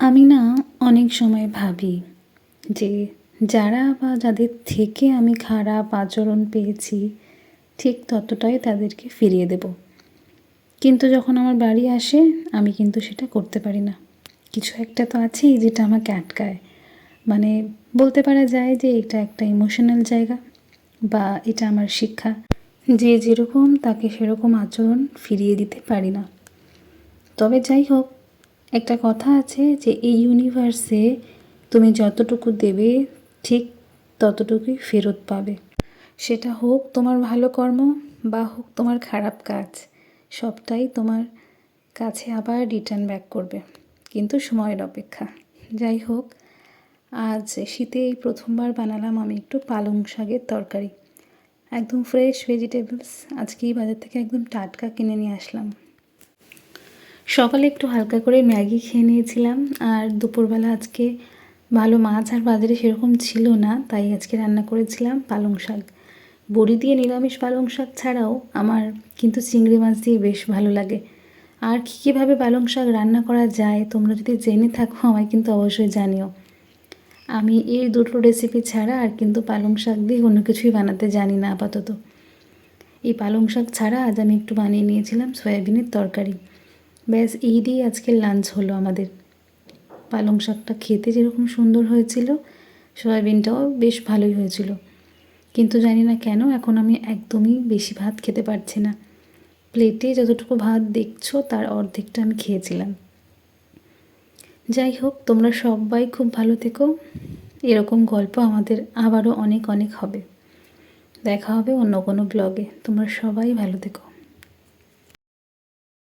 আমি না অনেক সময় ভাবি যে যারা বা যাদের থেকে আমি খারাপ আচরণ পেয়েছি ঠিক ততটাই তাদেরকে ফিরিয়ে দেব। কিন্তু যখন আমার বাড়ি আসে আমি কিন্তু সেটা করতে পারি না। কিছু একটা তো আছেই যেটা আমাকে আটকায়। মানে বলতে পারা যায় যে এটা একটা ইমোশনাল জায়গা বা এটা আমার শিক্ষা, যে যেরকম তাকে সেরকম আচরণ ফিরিয়ে দিতে পারি না। তবে যাই হোক, একটা কথা আছে যে এই ইউনিভার্সে তুমি যতটুকু দেবে ঠিক ততটুকুই ফেরত পাবে। সেটা হোক তোমার ভালো কর্ম বা হোক তোমার খারাপ কাজ, সবটাই তোমার কাছে আবার রিটার্ন ব্যাক করবে, কিন্তু সময়ের অপেক্ষা। যাই হোক, আজ শীতে এই প্রথমবার বানালাম আমি একটু পালং শাকের তরকারি। একদম ফ্রেশ ভেজিটেবলস, আজকেই বাজার থেকে একদম টাটকা কিনে নিয়ে আসলাম। সকালে একটু হালকা করে ম্যাগি খেয়ে নিয়েছিলাম, আর দুপুরবেলা আজকে ভালো মাছ আর বাজারে সেরকম ছিল না, তাই আজকে রান্না করেছিলাম পালং শাক। বড়ি দিয়ে নিরামিষ পালং শাক ছাড়াও আমার কিন্তু চিংড়ি মাছ দিয়ে বেশ ভালো লাগে। আর কীভাবে পালং শাক রান্না করা যায় তোমরা যদি জেনে থাকো আমায় কিন্তু অবশ্যই জানিও। আমি এই দুটো রেসিপি ছাড়া আর কিন্তু পালং শাক দিয়ে কোনো কিছুই বানাতে জানি না আপাতত। এই পালং শাক ছাড়া আজ আমি একটু বানিয়ে নিয়েছিলাম সয়াবিনের তরকারি। ব্যাস এই দিয়ে আজকের লাঞ্চ হলো আমাদের। পালং শাকটা খেতে যেরকম সুন্দর হয়েছিল, সয়াবিনটাও বেশ ভালোই হয়েছিল। কিন্তু জানি না কেন এখন আমি একদমই বেশি ভাত খেতে পারছি না। প্লেটে যতটুকু ভাত দেখছো তার অর্ধেকটা আমি খেয়েছিলাম। যাই হোক, তোমরা সবাই খুব ভালো থেকো। এরকম গল্প আমাদের আবারও অনেক অনেক হবে। দেখা হবে অন্য কোনো ব্লগে। তোমরা সবাই ভালো থেকো।